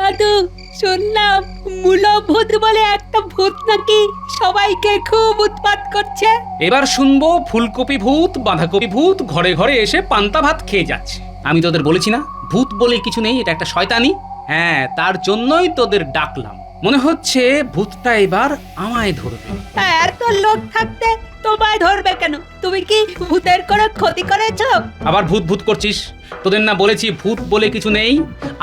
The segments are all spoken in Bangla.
দাদু, শুনলাম মূলভূত বলে একটা ভূত নাকি সবাইকে খুব উৎপাত করছে। এবার শুনবো ফুলকপি ভূত, বাঁধাকপি ভূত ঘরে ঘরে এসে পান্তা ভাত খেয়ে যাচ্ছে। আমি তোদের বলেছি না ভূত বলে কিছু নেই, এটা একটা শয়তানি। হ্যাঁ, তার জন্যই তোদের ডাকলাম। মনে হচ্ছে ভূতটা এবার আমায় ধরবে। এত লোক থাকতে তোমায় ধরবে কেন? তুমি কি ভূতের কোনো ক্ষতি করেছো? আবার ভূত ভূত করছিস? তোদের না বলেছি ভূত বলে কিছু নেই।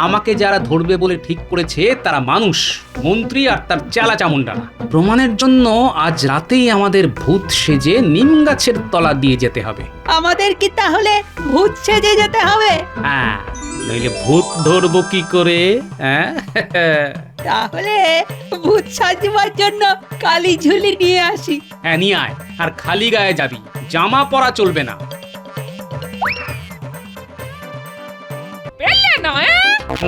আমাকে যারা ধরবে বলে ঠিক করেছে তারা মানুষ, মন্ত্রী আর তার চেলা চামুন্ডারা। প্রমাণের জন্য আজ রাতেই আমাদের ভূত সেজে নিম গাছের তলা দিয়ে যেতে হবে। আমাদের কি তাহলে ভূত সেজে যেতে হবে? হ্যাঁ, নইলে ভূত ধরবো কি করে? হ্যাঁ তাহলে ভূত সাজবার জন্য কালি ঝুলি নিয়ে আসি। হ্যাঁ, নিয়ে আয়। আর খালি গায়ে যাবি, জামা পরা চলবে না।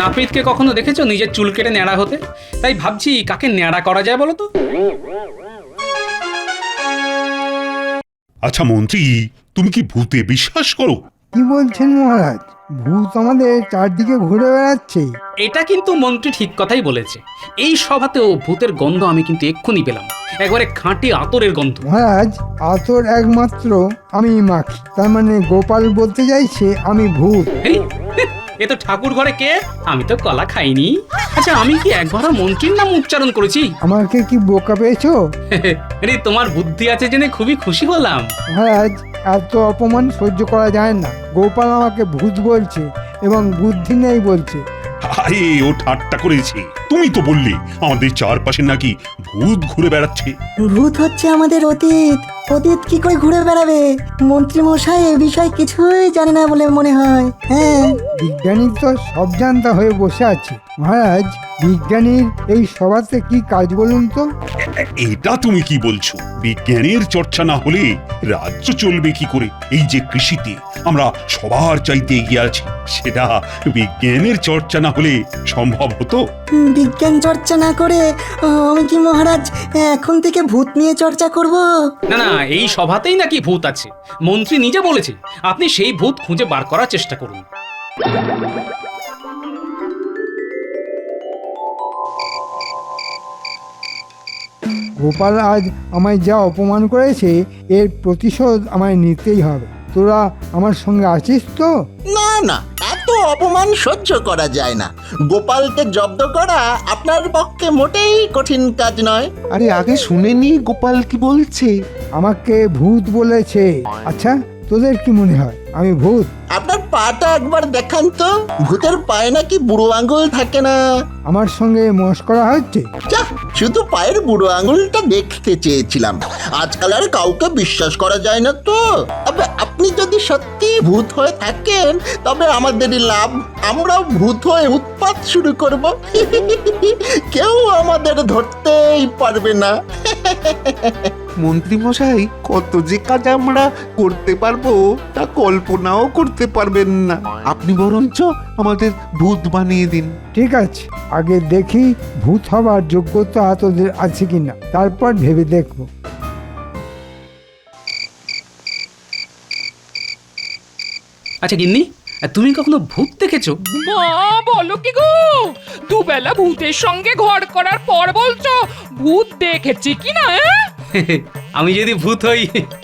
নাপিতকে কখনো দেখেছো নিজের চুল কেটে ন্যাড়া হতে? তাই ভাবছি কাকে ন্যাড়া করা যায় বলো তো। আচ্ছা মন্ত্রী, তুমি কি ভূতে বিশ্বাস করো? কি বলছেন মহারাজ? ভূত আমাদের চারদিকে ঘুরে বেড়াচ্ছে। এটা কিন্তু মন্ত্রী ঠিক কথাই বলেছে। এই সভাতেও ভূতের গন্ধ আমি কিন্তু এক্ষুনি পেলাম, একবারে খাঁটি আতরের গন্ধ। মহারাজ, আতর একমাত্র আমি মাখি, তার মানে গোপাল বলতে চাইছে আমি ভূত। এই, এ তো ঠাকুর ঘরে কে? আমি তো কলা খাইনি। আচ্ছা, আমি কি একবারও মন্ত্রীর নাম উচ্চারণ করেছি? আমাকে কি বোকা পেয়েছো? আরে, তোমার বুদ্ধি আছে জেনে খুবই খুশি হলাম। মহারাজ, এত অপমান সহ্য করা যায় না। গোপাল আমাকে ভূত বলছে এবং বুদ্ধি নেই বলছে। আরে ও ঠাট্টা করেছে। তুমি তো বললে আমাদের চারপাশে নাকি ভূত ঘুরে বেড়াচ্ছে। ভূত হচ্ছে আমাদের অতীত। অতীত কি করে ঘুরে বেড়াবে? মন্ত্রী মশাই এ বিষয়ে কিছুই জানে না বলে মনে হয়। হ্যাঁ, বিজ্ঞানী তো সব জানতা হয়ে বসে আছে। মহারাজ, বিজ্ঞানীর এই সভাতে কি কাজ বলুন তো? এটা তুমি কি বলছো? বিজ্ঞানের চর্চা না হলে রাজ্য চলবে কি করে? এই যে কৃষিতে আমরা সবার চাইতে এগিয়ে আছি, সেটা বিজ্ঞানের চর্চা না হলে সম্ভব হতো? বিজ্ঞান চর্চা না করে আমি কি মহারাজ এখন থেকে ভূত নিয়ে চর্চা করব? না না, এই সভাতেই নাকি ভূত আছে। মন্ত্রী নিজে বলেছে আপনি সেই ভূত খুঁজে বার করার চেষ্টা করুন। গোপাল আজ আমায় যা অপমান করেছে, এর প্রতিশোধ আমায় নিতেই হবে। তোরা আমার সঙ্গে আছিস তো? না না, এত অপমান সহ্য করা যায় না। গোপালকে জব্দ করা আপনার পক্ষে মোটেই কঠিন কাজ নয়। আরে আগে শুনেনি গোপাল কি বলছে। আমাকে ভূত বলেছে। আচ্ছা, তোদের কি মনে হয় আমি ভূত? আপনার পাটা একবার দেখান তো। ভূতের পায়ে নাকি বুড়ো আঙুল থাকে না? আমার সঙ্গে মস্করা হচ্ছে? যাহ, শুধু পায়ের বুড়ো আঙুলটা দেখতে চেয়েছিলাম। আজকাল আর কাউকে বিশ্বাস করা যায় না তো। তবে আপনি যদি সত্যি ভূত হয়ে থাকেন তবে আমাদেরই লাভ। আমরাও ভূত হয়ে উৎপাত শুরু করব। কেউ আমাদের ধরতেই পারবে না। মন্ত্রী মশাই, কত যে কাজ আমরা করতে পারবো তা কল্পনাও করতে পারবেন না। আপনি বরঞ্চ আমাদের ভূত বানিয়ে দিন। ঠিক আছে, আগে দেখি ভূত হবার যোগ্যতা তোদের আছে কিনা, তারপর ভেবে দেখব। আচ্ছা গিন্নি, তুমি কখনো ভূত দেখেছো? মা, বলো কি গো? দুবেলা ভূতের সঙ্গে ঘর করার পর বলছো ভূত দেখেছি কি না? আমি যদি ভূত হই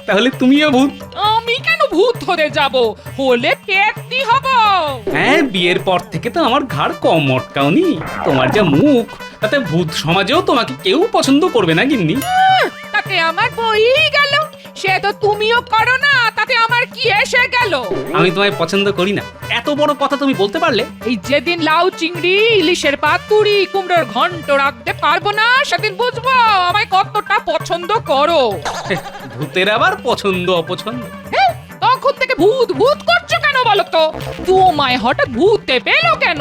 তাহলে তুমিও ভূত। আমি কেন ভূত হতে যাব? হলে পেটনি হব। হ্যাঁ, বিয়ের পর থেকে তো আমার ঘাড় কম মটকাওনি। তোমার যা মুখ, তাতে ভূত সমাজেও তোমাকে কেউ পছন্দ করবে না গিন্নি। তাতে আমার বই গেল। সে তো তুমিও করো না, তাতে আমার কি এসে গেল? আমি তোমায় পছন্দ করি না, এত বড় কথা তুমি বলতে পারলে? এই যেদিন লাউ চিংড়ি, ইলিশের পাতুরি, কুমড়োর ঘন্ট রাখতে পারবো না, সেদিন বুঝবো আমায় কতটা পছন্দ করো। ভূতের আবার পছন্দ অপছন্দ? তখন থেকে ভূত ভূত করছো কেন বলো তো? তোমায় হঠাৎ ভূতে পেলো কেন?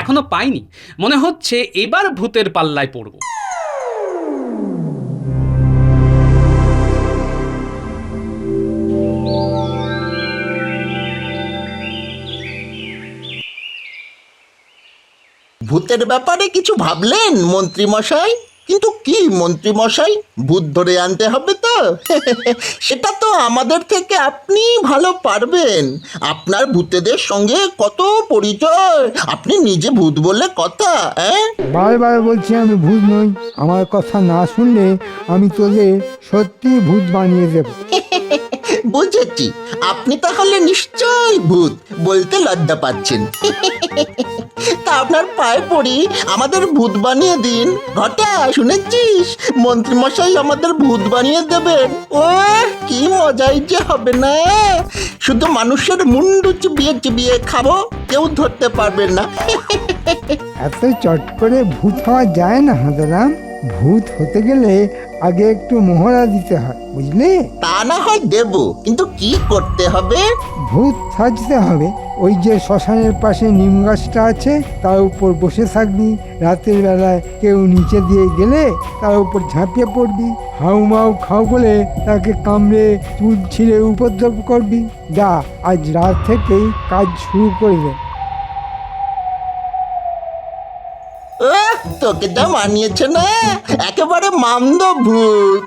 এখনো পাইনি, মনে হচ্ছে এবার ভূতের পাল্লায় পড়বো। ভূতের ব্যাপারে কিছু ভাবলেন মন্ত্রী মশাই? কিন্তু কি মন্ত্রী মশাই, ভূত ধরে আনতে হবে তো? সেটা তো আমাদের থেকে আপনি ভালো পারবেন। আপনার ভূতেদের সঙ্গে কত পরিচয়, আপনি নিজে ভূত বললে কথা। বারবার বলছি আমি ভূত নই। আমার কথা না শুনলে আমি তোদের সত্যি ভূত বানিয়ে দেব। বুঝেছি, আপনি তাহলে নিশ্চয়ই ভূত, বলতে লজ্জা পাচ্ছেন। তা আপনার পায়ে পড়ি, আমাদের ভূত বানিয়ে দিন। ঘটা, শুনেছিস মন্ত্রী মশাই আমাদের ভূত বানিয়ে দেবেন? ও কি মজাই যে হবে না! শুধু মানুষের মুন্ডু চিবিয়ে চিবিয়ে খাবো, কেউ ধরতে পারবে না। এত চট করে ভূত হওয়া যায় না হাঁদারাম। ভূত হতে গেলে আগে একটু মোহরা দিতে হয়, বুঝলে? তা না হয় দেব, কিন্তু কি করতে হবে? ভূত সাজতে হবে। ওই যে শ্মশানের পাশে নিম গাছটা আছে, তার উপর বসে থাকবি। রাতের বেলায় কেউ নিচে দিয়ে গেলে তার উপর ঝাঁপিয়ে পড়বি। হাউমাউ খাও বলে তাকে কামড়ে চুল ছিঁড়ে উপদ্রব করবি। যা, আজ রাত থেকেই কাজ শুরু করে দে। তোকে যা মানিয়েছে না, একেবারে মামদ ভূত।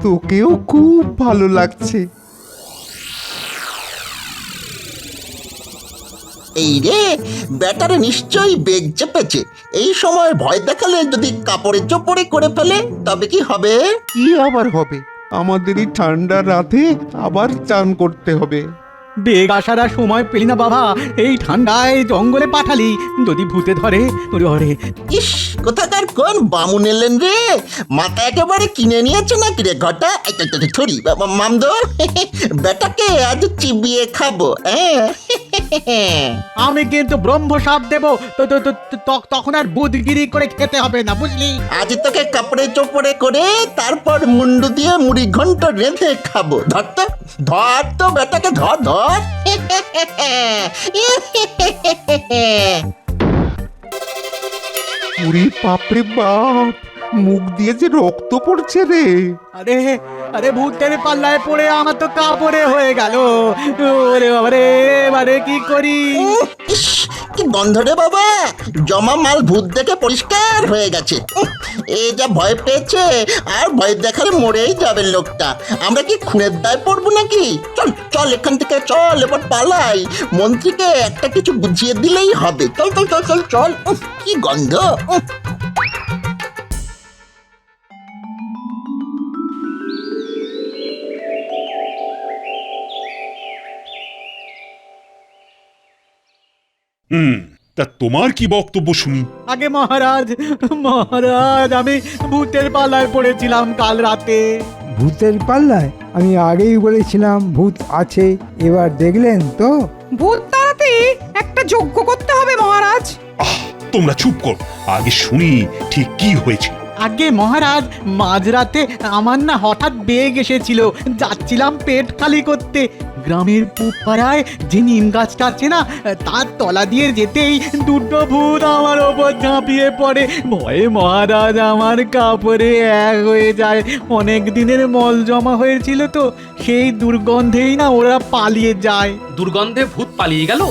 তোকেও খুব ভালো লাগছে। এই রে, ব্যাটারে নিশ্চয়ই বেগ চেপেছে। এই সময় ভয় দেখালে যদি কাপড়ে চোপড়ে করে ফেলে, তবে কি হবে? কি আবার হবে? আমাদের এই ঠান্ডা রাতে আবার চান করতে হবে। বেগ আসার আর সময় পেলি না বাবা, এই ঠান্ডায় জঙ্গলে পাঠালি, যদি ভূতে ধরে ধরে। ইস, কোথাকার কোন বামুন এলেন রে? মাথা একেবারে কিনে নিয়েছে নাকি রে ঘটা? থরি মামদ, বেটাকে আজ চিবিয়ে খাবো। আমি কিন্তু ব্রহ্ম সাপ দেবো, তখন আর বুদগিরি করে খেতে হবে না, বুঝলি? আজ তোকে কাপড়ে চোপড়ে করে তারপর মুন্ডু দিয়ে মুড়ি ঘন্ট রেঁধে খাবো। ধর তো, ধর তো বেটাকে, ধর ধর। পুরি বাপরে বাপ, মুখ দিয়ে যে রক্ত পড়ছে রে। আরে আরে ভূতের পাল্লায় পড়ে আমার তো কাপড়ে হয়ে গেল। ওরে বাবারে, এবারে কি করি? ইস, কি গন্ধ রে বাবা! জমা মাল ভূত দেখে পরিষ্কার হয়ে গেছে। এই যা ভয় পেয়েছে, আর ভয় দেখালে মরেই যাবে লোকটা। আমরা কি খুনের দায় পড়বো নাকি? চল চল, এখান থেকে চল, এবার পালাই। মন্ত্রীকে একটা কিছু বুঝিয়ে দিলেই হবে। চল চল চল চল চল। কি গন্ধ! তা তোমার কি বক্তব্য শুনি? আগে মহারাজ, মহারাজ, আমি ভূতের পাল্লায় পড়েছিলাম কাল রাতে। ভূতের পাল্লায়? আমি আগেই বলেছিলাম ভূত আছে। এবার দেখলেন তো? ভূত তাড়াতে একটা যজ্ঞ করতে হবে মহারাজ। তোমরা চুপ করো, আগে শুনি ঠিক কি হয়েছে। আগে মহারাজ, মাঝরাতে আমার না হঠাৎ বেগ এসেছিল। যাচ্ছিলাম পেট খালি করতে। গ্রামের পুপাড়ায় যে নিম গাছটা আছে না, তার তলা দিয়ে যেতেই দুটো ভূত আমার ওপর ঝাঁপিয়ে পড়ে। ভয়ে মহারাজ আমার কাপড়ে এক হয়ে যায়। অনেক দিনের মল জমা হয়েছিল তো, সেই দুর্গন্ধেই না ওরা পালিয়ে যায়। দুর্গন্ধে ভূত পালিয়ে গেল?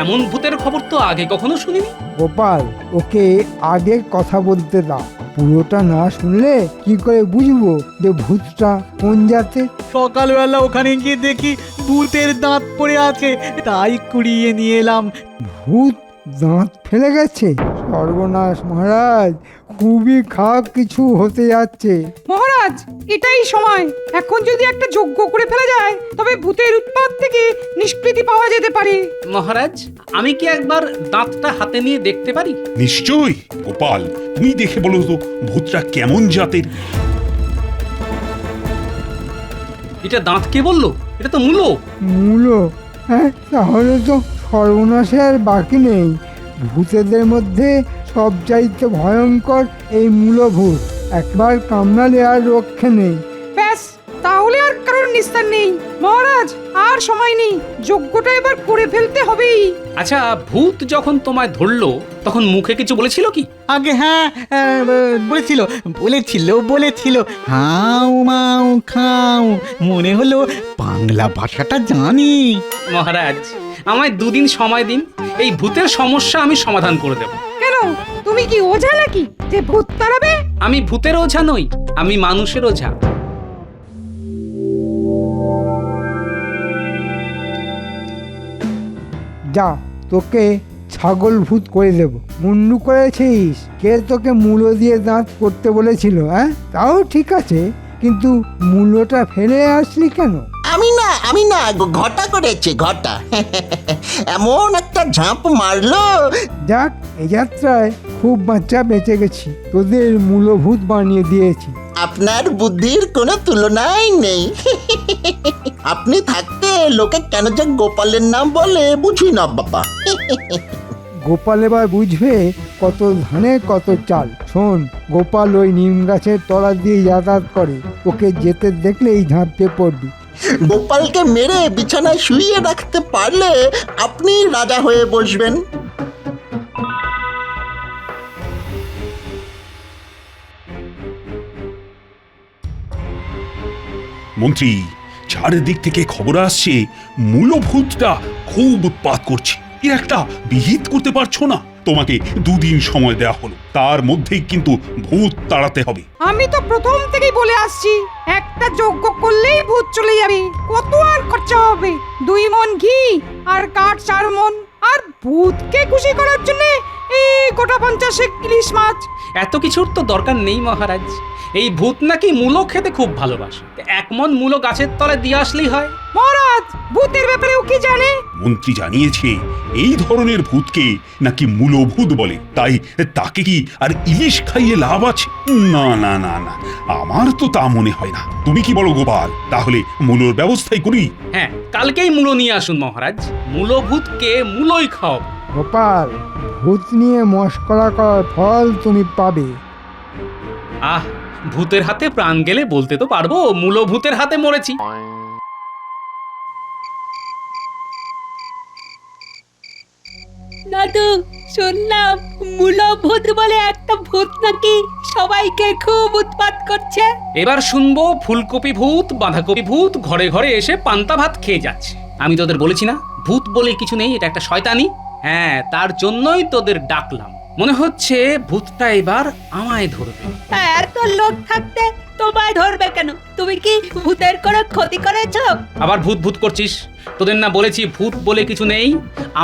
এমন ভূতের খবর তো আগে কখনো শুনিনি। গোপাল, ওকে আগে কথা বলতে দাও। পুরোটা না শুনলে কি করে বুঝবো যে ভূতটা কোন জাতের? সকালবেলা ওখানে গিয়ে দেখি ভূতের দাঁত পড়ে আছে, তাই কুড়িয়ে নিয়ে এলাম। ভূত দাঁত ফেলে গেছে? সর্বনাশ মহারাজ, খুবই খারাপ কিছু হতে যাচ্ছে। মহারাজ, এটাই সময়। এখন যদি একটা যজ্ঞ করে ফেলা যায়, তবে ভূতের উৎপাত থেকে নিষ্কৃতি পাওয়া যেতে পারে। মহারাজ, আমি কি একবার দাঁতটা হাতে নিয়ে দেখতে পারি? নিশ্চয়ই। গোপাল, তুমি দেখে বলো তো ভূতটা কেমন জাতের। এটা দাঁত কে বললো? এটা তো মূলো। মূলো? হ্যাঁ, তাহলে তো সর্বনাশে আর বাকি নেই। ভূতেদের মধ্যে সবচাইতে ভয়ঙ্কর এই মূলভূত। একবার কামড়ালে আর রক্ষে নেই। ব্যাস, তাহলে আর কারোর নিস্তার নেই। মহারাজ, আর সময় নেই, যজ্ঞটা এবার করে ফেলতে হবেই। আচ্ছা, ভূত যখন তোমায় ধরলো তখন মুখে কিছু বলেছিল কি? আগে হ্যাঁ, বলেছিল হাউ মাউ খাও। মনে হলো বাংলা ভাষাটা জানি। মহারাজ, আমায় 2 দিন সময় দিন, এই ভূতের সমস্যা আমি সমাধান করে দেব। কেন, তুমি কি ওঝা নাকি যে ভূত তাড়াবে? আমি ভূতের ওঝা নই, আমি মানুষের ওঝা। যা, তোকে ছাগল ভূত করে দেব। মুন্ডু করেছিস? কে তোকে মূলো দিয়ে দাঁত করতে বলেছিল? হ্যাঁ, তাও ঠিক আছে, কিন্তু মূলোটা ফেলে আসলি কেন? আমি না ঘটা করেছে ঘটা। এমন একটা ঝাঁপ মারলো। যাক, এই যাত্রায় খুব বাচ্চা বেঁচে গেছি, তোদের মূলভূত বানিয়ে দিয়েছি। আপনার বুদ্ধির কোনো তুলনাই নেই। আপনি থাকতে লোকে কেন যে গোপালের নাম বলে বুঝি না বাবা। গোপাল এবার বুঝবে কত ধানে কত চাল। শোন, গোপাল ওই নিম গাছের তলা দিয়ে যাতায়াত করে, ওকে যেতে দেখলেই ঝাঁপিয়ে পড়বি। গোপালকে মেরে বিছানায় শুইয়ে রাখতে পারলে আপনি রাজা হয়ে বসবেন। মন্ত্রী, চারিদিক থেকে খবর আসছে মূলভূতটা খুব উৎপাত করছে। এর একটা বিহিত করতে পারছো না? তোমাকে 2 দিন সময় দেওয়া হলো, তার মধ্যেই কিন্তু ভূত তাড়াতে হবে। আমি তো প্রথম থেকেই বলে আসছি, একটা যজ্ঞ করলেই ভূত চলে যাবে। কত আর খরচা হবে? 2 মণ ঘি আর কাঠ 4 মণ। আর ভূতকে খুশি করার জন্য এই গোটা 50 ইলিশ মাছ। এত কিছুর তো দরকার নেই মহারাজ। এই ভূত নাকি মূলো খেতে খুব ভালোবাসে, 1 মণ মূলো গাছের তলায় দিয়ে আসলেই হয়। মহারাজ, ভূতের ব্যাপারেও কি জানে? মন্ত্রী জানিয়েছে এই ধরনের ভূতকে নাকি মূলভূত বলে, তাই তাকে কি আর ইলিশ খাইয়ে লাভ আছে? না না না না, আমার তো তা মনে হয় না। তুমি কি বলো গোপাল? তাহলে মূলোর ব্যবস্থাই করি। হ্যাঁ, কালকেই মূলো নিয়ে আসুন মহারাজ, মূলো ভূতকে মূলোই খাও। গোপাল, ভূত নিয়ে মস্করা করার ফল তুমি পাবে। আহ, ভূতের হাতে প্রাণ গেলে বলতে তো পারবো মূলো ভূতের হাতে মরেছি। দাদু, শুনলাম মূলভূত বলে একটা ভূত নাকি সবাইকে খুব উৎপাত করছে। এবার শুনবো ফুলকপি ভূত, বাঁধাকপি ভূত ঘরে ঘরে এসে পান্তা ভাত খেয়ে যাচ্ছে। আমি তোদের বলেছি না, ভূত বলে কিছু নেই, এটা একটা শয়তানি। হ্যাঁ, তার জন্যই তোদের ডাকলাম। মনে হচ্ছে ভূতটা এবার আমায় ধরবে। এত লোক থাকতে তোমায় ধরবে কেন? তুমি কি ভূতের কোনো ক্ষতি করেছো? আবার ভূত ভূত করছিস? তোদের না বলেছি ভূত বলে কিছু নেই।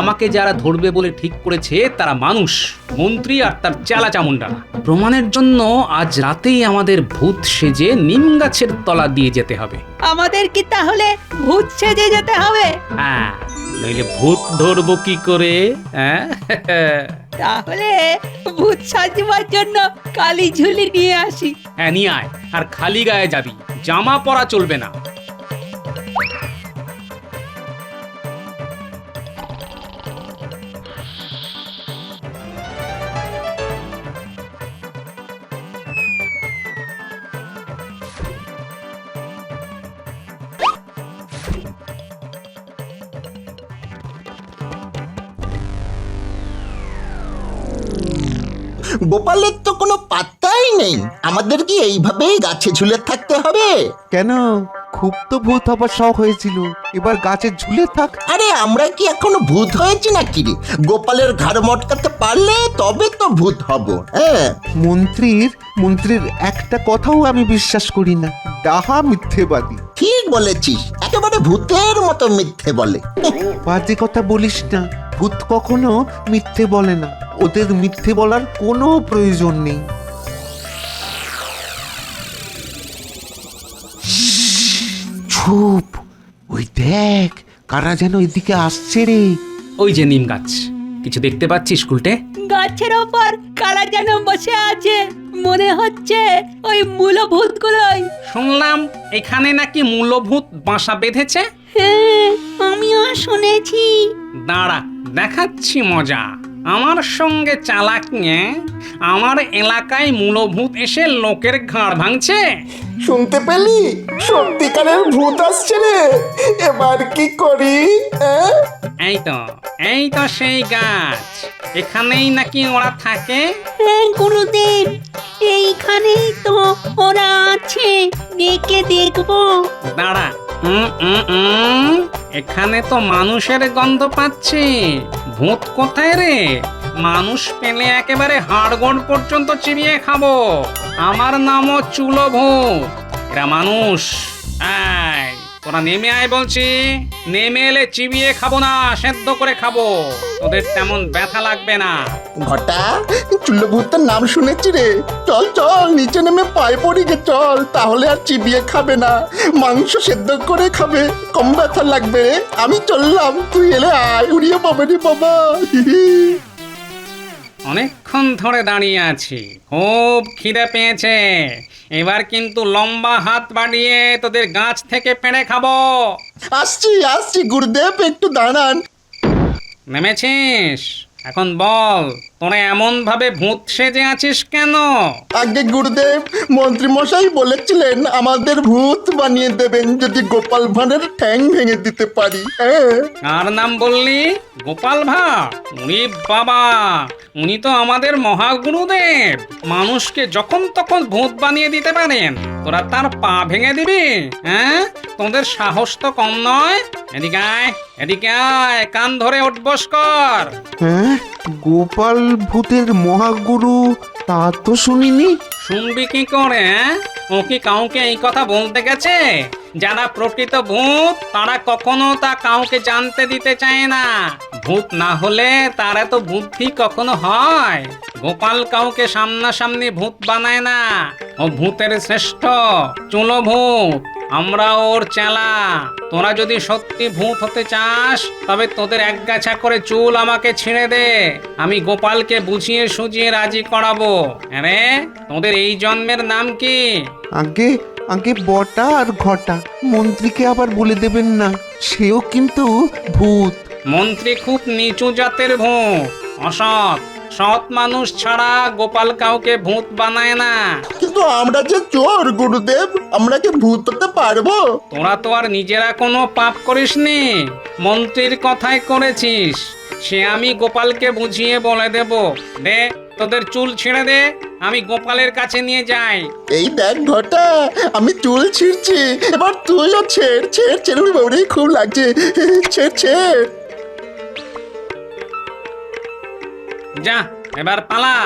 আমাকে যারা ধরবে বলে ঠিক করেছে তারা মানুষ, মন্ত্রী আর তার চেলা চামুন্ডারা। প্রমাণের জন্য আজ রাতেই আমাদের ভূত সেজে নিম গাছের তলা দিয়ে যেতে হবে। আমাদের কি তাহলে ভূত সেজে যেতে হবে? হ্যাঁ, নইলে ভূত ধরবো কি করে? হ্যাঁ, তাহলে ভূত সাজবার জন্য কালি ঝুলি নিয়ে আসি। হ্যাঁ নিয়ে আয়, আর খালি গায়ে যাবি, জামা পরা চলবে না। গোপালের তো কোনো পাত্তাই নেই। আমাদের কি এইভাবেই গাছে ঝুলে থাকতে হবে? কেন? খুব তো ভূত হবার শখ হয়েছিল, এবার গাছে ঝুলে থাক। আরে আমরা কি এখনো ভূত হয়েছি নাকি রে? গোপালের ঘাড় মটকাতে পারলে তবে তো ভূত হব। হ্যাঁ, মন্ত্রীর একটা কথাও আমি বিশ্বাস করি না, ডাহা মিথ্যেবাদী। ঠিক বলেছিস, একেবারে ভূতের মতো মিথ্যে বলে। বাজে কথা বলিস না, ভূত কখনো মিথ্যে বলে না, ওদের মিথ্যে বলার কোনো প্রয়োজন নেই। চুপ, ওই দেখ কারা যেন এদিকে আসছে রে। ওই যে নিম গাছ, কিছু দেখতে পাচ্ছিস উল্টে? গাছের ওপর কারা যেন বসে আছে, মনে হচ্ছে ওই মূলভূতগুলোই। শুনলাম এখানে নাকি মূলভূত বাসা বেঁধেছে। হ্যাঁ, আমিও শুনেছি। দাঁড়া, দেখাচ্ছি মজা। আমার সঙ্গে চালাক নিয়ে আমার এলাকায় মূলভূত এসে লোকের ঘাড় ভাঙছে। শুনতে পেলি? সত্যিকারের ভূত আসছে রে, এবার কি করি? এই তো সেই গাছ। এখানেই নাকি ওরা থাকে? হ্যাঁ গুরুদেব, এইখানেই তো ওরা আছে, ডেকে দেখবো। দাঁড়া, এখানে তো মানুষের গন্ধ পাচ্ছি। ভূত কোথায় রে? মানুষ পেলে একেবারে হাড়গোড় পর্যন্ত চিবিয়ে খাবো। আমার নামও চুলোভূত। এরা মানুষ। এই, তোরা নেমে আয় বলছি। নেমে এলে চিবিয়ে খাবো না, সেদ্ধ করে খাবো। তোদের তেমন ব্যথা লাগবে না। ঘটা, চুল্লভূতের নাম শুনেছি রে। চল চল, নিচে নেমে পায়ে পড়ি গে, চল। তাহলে আর চিবিয়ে খাবে না, মাংস সেদ্ধ করে খাবে, কম ব্যথা লাগবে রে। আমি চললাম, তুই এলে আয়। উড়িয়ে পাবে রে বাবা। অনেকক্ষণ ধরে দাঁড়িয়ে আছি, খুব খিদে পেয়েছে। এবার কিন্তু লম্বা হাত বাড়িয়ে তোদের গাছ থেকে পেড়ে খাবো। আসছি আসছি গুরুদেব, একটু দাঁড়ান। নেমেছিস? এখন বল, তোরা এমন ভাবে ভূত সেজে আছিস কেন? আগে গুরুদেব, মন্ত্রী মশাই বলেছিলেন আমাদের ভূত বানিয়ে দেবেন যদি গোপাল ভাঁড়ের ঠ্যাং ভেঙে দিতে পারি। হ্যাঁ, কার নাম বললি? গোপাল ভাঁড়? উনি বাবা, উনি তো আমাদের মহাগুরুদেব। মানুষকে যখন তখন ভূত বানিয়ে দিতে পারেন। তোরা তার পা ভেঙে দিবি? হ্যাঁ, তোদের সাহস তো কম নয়। এদিকে আয়, এদিকে আয়, কান ধরে উঠবস কর। হ্যাঁ, গোপাল ভূতের মহাগুরু তা তো শুনিনি। শুনবি কি করে? ও কি কাউকে এই কথা বলতে গেছে? যারা প্রকৃত ভূত তারা কখনো তা কাউকে জানতে দিতে চায় না। ভূত না হলে তার এত বুদ্ধি কখনো হয়? গোপাল কাউকে সামনাসামনি ভূত বানায় না। ও ভূতের শ্রেষ্ঠ, চুলো ভূত। আমরা ওর চেলা। তোরা যদি সত্যি ভূত হতে চাস তবে তোদের একগাছা করে চুল আমাকে ছিঁড়ে দে। আমি গোপালকে বুঝিয়ে সুঝিয়ে রাজি করাবো। আরে, তোদের এই জন্মের নাম কি? আগে আগে বটা আর ঘটা, মন্ত্রীকে আবার বলে দেবেন না, সেও কিন্তু ভূত। মন্ত্রী খুব নিচু জাতের ভূত, অসৎ। সৎ মানুষ ছাড়া গোপাল কাউকে ভূত বানায় না। কিন্তু আমরা যে চোর গুরুদেব, আমরা কি ভূত হতে পারবো? তোরা তো আর নিজেরা কোনো পাপ করিসনি, মন্ত্রীর কথাই করেছিস। সে আমি গোপালকে বুঝিয়ে বলে দেব। দে, তোদের চুল ছিঁড়ে দে, আমি গোপালের কাছে নিয়ে যাই। এই দেখ ঘটা, আমি চুল ছিঁড়ছি, এবার তুইও ছেড় ছেড় ছেড়ে। ওরে খুব লাগছে, ছেড় ছেড়। যা, এবার পালা।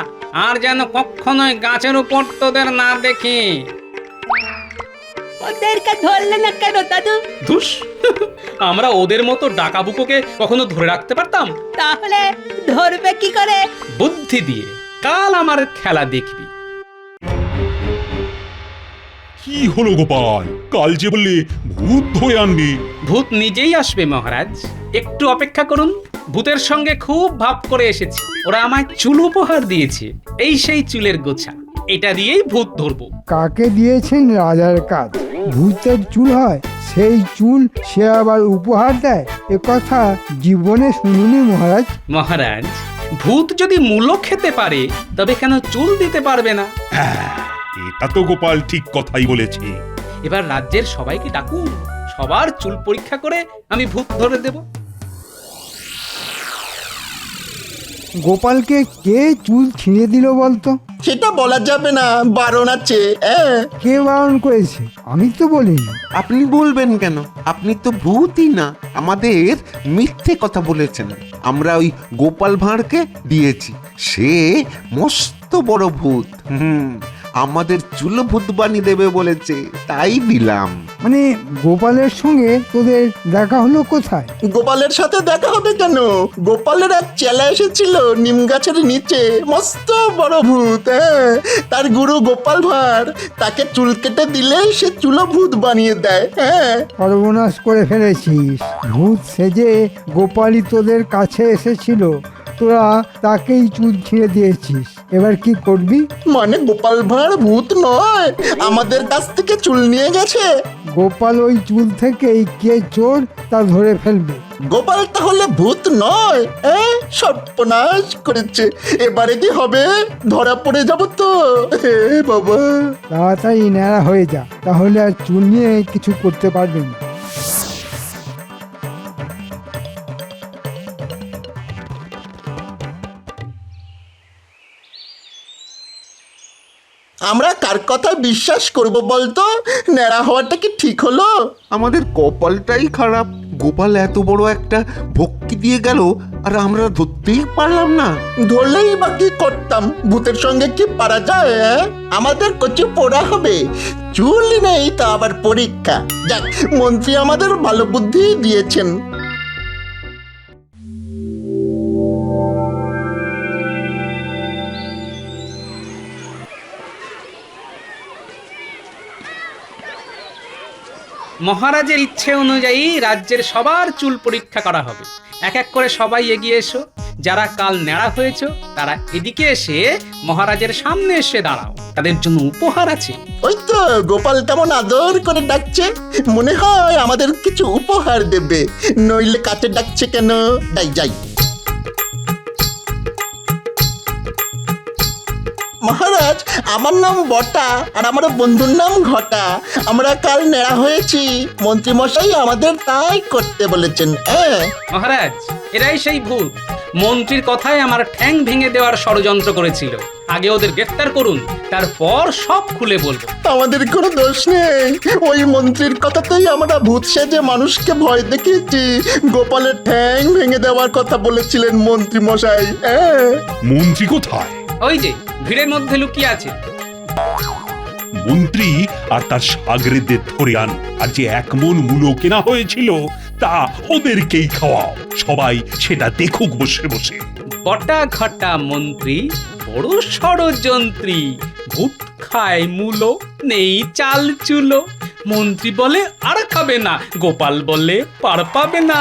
আর যেন কখনোই গাছের উপর তোদের না দেখি। ওদেরকে ধরলে না কেন দাদু? ধুস, আমরা ওদের মতো ডাকাবুকোকে কখনো ধরে রাখতে পারতাম? তাহলে ধরবে কি করে? বুদ্ধি দিয়ে। কাল আমার খেলা দেখবি। কি হলো গোপাল? কাল যে বললে ভূত ধরে আনবি। ভূত নিজেই আসবে মহারাজ, একটু অপেক্ষা করুন। ভূতের সঙ্গে খুব ভাব করে এসেছি। ওরা আমায় চুল উপহার দিয়েছে। এই সেই চুলের গোছা, এটা দিয়েই ভূত ধরবো। কাকে দিয়েছেন রাজার কাজ? ভূতের চুল হয়, সেই চুল সে আবার উপহার দেয়? এ কথা জীবনে শুনিনি মহারাজ। মহারাজ, ভূত যদি মূলো খেতে পারে তবে কেন চুল দিতে পারবে না? এটা তো গোপাল ঠিক কথাই বলেছে। এবার রাজ্যের সবাইকে ডাকুন, সবার চুল পরীক্ষা করে আমি ভূত ধরে দেব। গোপালকে কে চুল ছিঁড়ে দিল বলতো? সেটা বলা যাবে না, বারণ আছে। কে বারণ করেছে? আমি তো বলিনি। আপনি বলবেন কেন? আপনি তো ভূতই না, আমাদের মিথ্যে কথা বলেছেন। আমরা ওই গোপাল ভাঁড়কে দিয়েছি, সে মস্ত বড় ভূত। আমাদের চুলো ভূত বানিয়ে দেবে বলেছে, তাই দিলাম। মানে গোপালের সঙ্গে তোদের দেখা হলো কোথায়? গোপালের সাথে দেখা হবে কেন? গোপালের এক চেলা এসেছিল নিম গাছের নিচে, মস্ত বড় ভূত। তার গুরু গোপাল ভাঁড়, তাকে চুল কেটে দিলে সে চুলো ভূত বানিয়ে দেয়। সর্বনাশ করে ফেলেছিস। ভূত সেজে গোপালই তোদের কাছে এসেছিল, তোরা তাকেই চুল ছিঁড়ে দিয়েছিস। এবার কি করবি? মানে গোপাল ভাঁড় ভূত নয়, আমাদের কাছ থেকে চুল নিয়ে গেছে। গোপাল ওই চুল থেকেই কে চোর তা ধরে ফেলবে। গোপাল তাহলে ভূত নয়? সর্বনাশ করেছে। এবারে কি হবে? ধরা পড়ে যাব তো। হে বাবা, তাড়াতাড়ি ন্যাড়া হয়ে যা, তাহলে আর চুল নিয়ে কিছু করতে পারবে না। আমরা কার কথা বিশ্বাস করব বলতো? ন্যাড়া হওয়াটা কি ঠিক হলো? আমাদের কপালটাই খারাপ, গোপাল এত বড় একটা ভক্তি দিয়ে গেল আর আমরা ধরতেই পারলাম না। ধরলেই বা কি করতাম? ভূতের সঙ্গে কি পারা যায়? আমাদের কচু পোড়া হবে, চুলই নেই তা আবার পরীক্ষা। যাক, মন্ত্রী আমাদের ভালো বুদ্ধি দিয়েছেন। মহারাজের ইচ্ছে অনুযায়ী রাজ্যের সবার চুল পরীক্ষা করা হবে। এক এক করে সবাই এগিয়ে এসো। যারা কাল ন্যাড়া হয়েছে তারা এদিকে এসে মহারাজের সামনে এসে দাঁড়াও, তাদের জন্য উপহার আছে। ওই তো গোপাল কেমন আদর করে ডাকছে, মনে হয় আমাদের কিছু উপহার দেবে, নইলে কাছে ডাকছে কেন? যাই যাই। মহারাজ, আমার নাম বটা আর আমার বন্ধুর নাম ঘটা। আমরা কাল নেড়া হয়েছি, মন্ত্রী মশাই আমাদের তাই করতে বলেছেন। মহারাজ, এরাই সেই ভূত মন্ত্রীর কথায় আমার ঠ্যাং ভেঙে দেওয়ার ষড়যন্ত্র করেছিল। আগে ওদের গ্রেফতার করুন, তারপর সব খুলে বলবো। আমাদের কোনো দোষ নেই, ওই মন্ত্রীর কথাতেই আমরা ভূত সেজে মানুষকে ভয় দেখিয়েছি। গোপালের ঠ্যাং ভেঙে দেওয়ার কথা বলেছিলেন মন্ত্রী মশাই। মন্ত্রী কোথায়? ওই যে ভিড়ের মধ্যে লুকিয়ে আছে। মন্ত্রী আর তার সাগরেদের ধরে আন, আর যে 1 মণ মূলো কেনা হয়েছিল তা ওদেরকেই খাওয়াও। সবাই সেটা দেখুক বসে বসে। বটা ঘটা মন্ত্রী বড় ষড়যন্ত্রী, ভূত খায় মূলো, নেই চাল চুলো। মন্ত্রী বলে আর খাবে না, গোপাল বলে পার পাবে না।